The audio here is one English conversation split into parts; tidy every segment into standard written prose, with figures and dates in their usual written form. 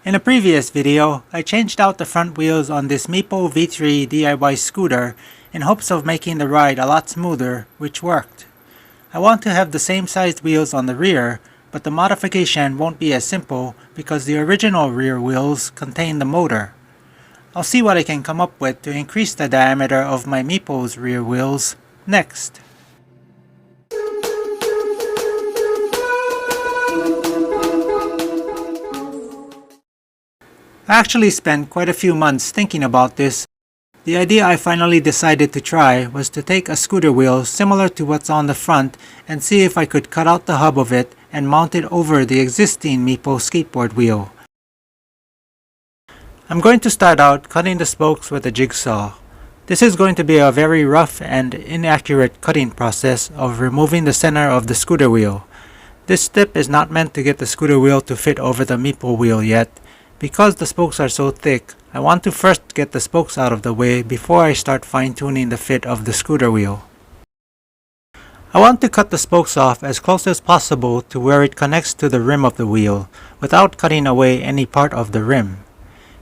In a previous video, I changed out the front wheels on this Meepo V3 DIY scooter in hopes of making the ride a lot smoother, which worked. I want to have the same sized wheels on the rear, but the modification won't be as simple because the original rear wheels contain the motor. I'll see what I can come up with to increase the diameter of my Meepo's rear wheels next. I actually spent quite a few months thinking about this. The idea I finally decided to try was to take a scooter wheel similar to what's on the front and see if I could cut out the hub of it and mount it over the existing Meepo skateboard wheel. I'm going to start out cutting the spokes with a jigsaw. This is going to be a very rough and inaccurate cutting process of removing the center of the scooter wheel. This step is not meant to get the scooter wheel to fit over the Meepo wheel yet. Because the spokes are so thick, I want to first get the spokes out of the way before I start fine-tuning the fit of the scooter wheel. I want to cut the spokes off as close as possible to where it connects to the rim of the wheel, without cutting away any part of the rim.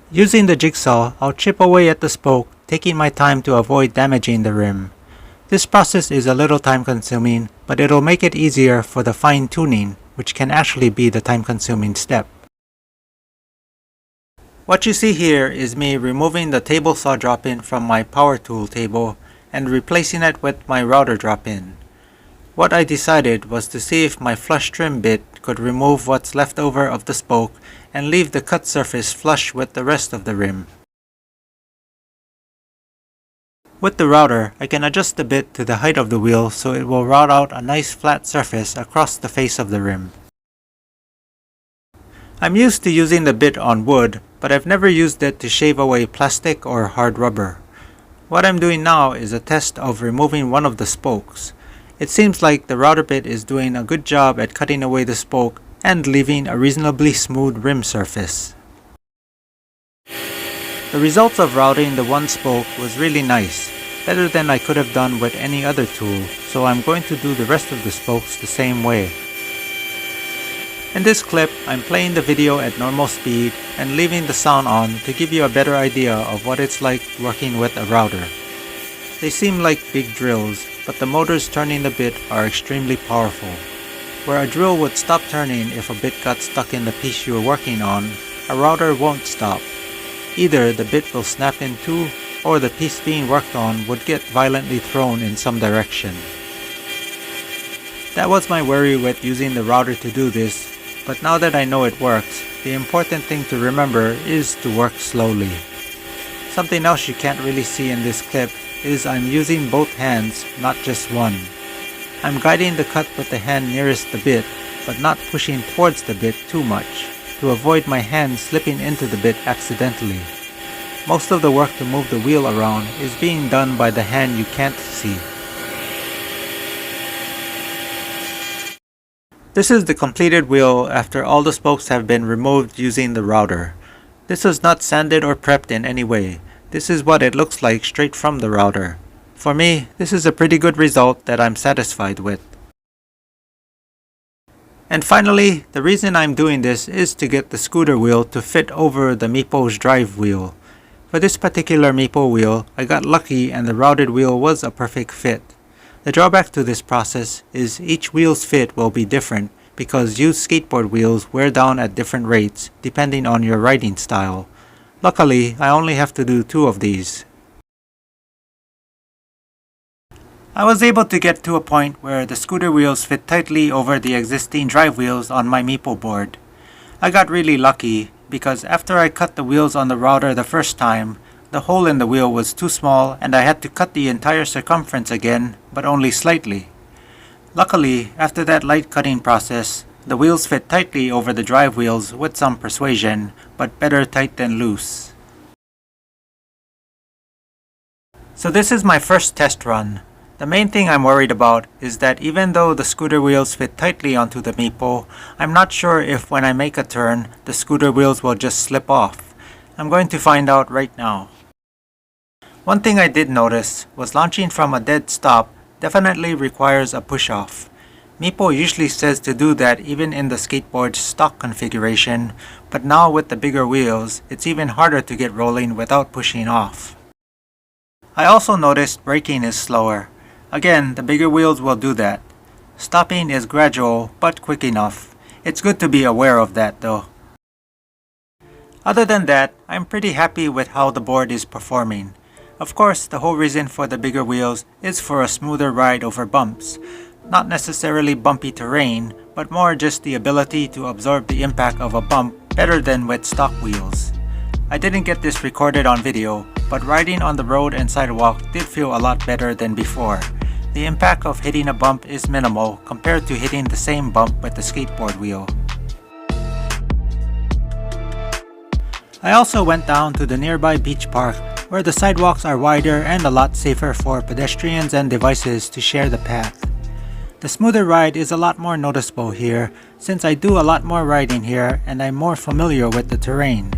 Using the jigsaw, I'll chip away at the spoke, taking my time to avoid damaging the rim. This process is a little time-consuming, but it'll make it easier for the fine-tuning, which can actually be the time-consuming step. What you see here is me removing the table saw drop-in from my power tool table and replacing it with my router drop-in. What I decided was to see if my flush trim bit could remove what's left over of the spoke and leave the cut surface flush with the rest of the rim. With the router, I can adjust the bit to the height of the wheel so it will route out a nice flat surface across the face of the rim. I'm used to using the bit on wood, but I've never used it to shave away plastic or hard rubber. What I'm doing now is a test of removing one of the spokes. It seems like the router bit is doing a good job at cutting away the spoke and leaving a reasonably smooth rim surface. The results of routing the one spoke was really nice, better than I could have done with any other tool, so I'm going to do the rest of the spokes the same way. In this clip, I'm playing the video at normal speed and leaving the sound on to give you a better idea of what it's like working with a router. They seem like big drills, but the motors turning the bit are extremely powerful. Where a drill would stop turning if a bit got stuck in the piece you are working on, a router won't stop. Either the bit will snap in two, or the piece being worked on would get violently thrown in some direction. That was my worry with using the router to do this. But now that I know it works, the important thing to remember is to work slowly. Something else you can't really see in this clip is I'm using both hands, not just one. I'm guiding the cut with the hand nearest the bit, but not pushing towards the bit too much, to avoid my hand slipping into the bit accidentally. Most of the work to move the wheel around is being done by the hand you can't see. This is the completed wheel after all the spokes have been removed using the router. This is not sanded or prepped in any way. This is what it looks like straight from the router. For me, this is a pretty good result that I'm satisfied with. And finally, the reason I'm doing this is to get the scooter wheel to fit over the Meepo's drive wheel. For this particular Meepo wheel, I got lucky and the routed wheel was a perfect fit. The drawback to this process is each wheel's fit will be different because used skateboard wheels wear down at different rates depending on your riding style. Luckily, I only have to do 2 of these. I was able to get to a point where the scooter wheels fit tightly over the existing drive wheels on my Meepo board. I got really lucky because after I cut the wheels on the router the first time, the hole in the wheel was too small and I had to cut the entire circumference again, but only slightly. Luckily, after that light cutting process, the wheels fit tightly over the drive wheels with some persuasion, but better tight than loose. So this is my first test run. The main thing I'm worried about is that even though the scooter wheels fit tightly onto the Meepo, I'm not sure if when I make a turn, the scooter wheels will just slip off. I'm going to find out right now. One thing I did notice was launching from a dead stop definitely requires a push-off. Meepo usually says to do that even in the skateboard's stock configuration, but now with the bigger wheels, it's even harder to get rolling without pushing off. I also noticed braking is slower. Again, the bigger wheels will do that. Stopping is gradual, but quick enough. It's good to be aware of that though. Other than that, I'm pretty happy with how the board is performing. Of course, the whole reason for the bigger wheels is for a smoother ride over bumps. Not necessarily bumpy terrain, but more just the ability to absorb the impact of a bump better than with stock wheels. I didn't get this recorded on video, but riding on the road and sidewalk did feel a lot better than before. The impact of hitting a bump is minimal compared to hitting the same bump with the skateboard wheel. I also went down to the nearby beach park where the sidewalks are wider and a lot safer for pedestrians and devices to share the path. The smoother ride is a lot more noticeable here since I do a lot more riding here and I'm more familiar with the terrain.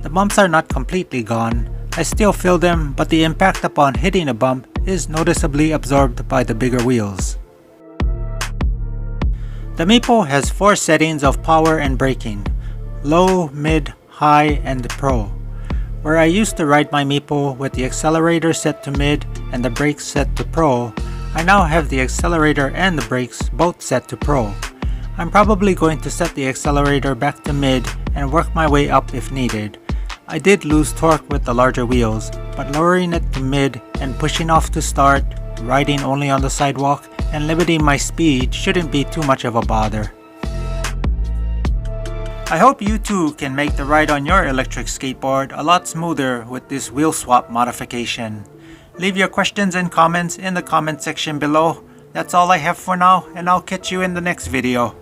The bumps are not completely gone. I still feel them, but the impact upon hitting a bump is noticeably absorbed by the bigger wheels. The Meepo has 4 settings of power and braking: low, mid, high, and pro. Where I used to ride my Meepo with the accelerator set to mid and the brakes set to pro, I now have the accelerator and the brakes both set to pro. I'm probably going to set the accelerator back to mid and work my way up if needed. I did lose torque with the larger wheels, but lowering it to mid and pushing off to start, riding only on the sidewalk, and limiting my speed shouldn't be too much of a bother. I hope you too can make the ride on your electric skateboard a lot smoother with this wheel swap modification. Leave your questions and comments in the comment section below. That's all I have for now, and I'll catch you in the next video.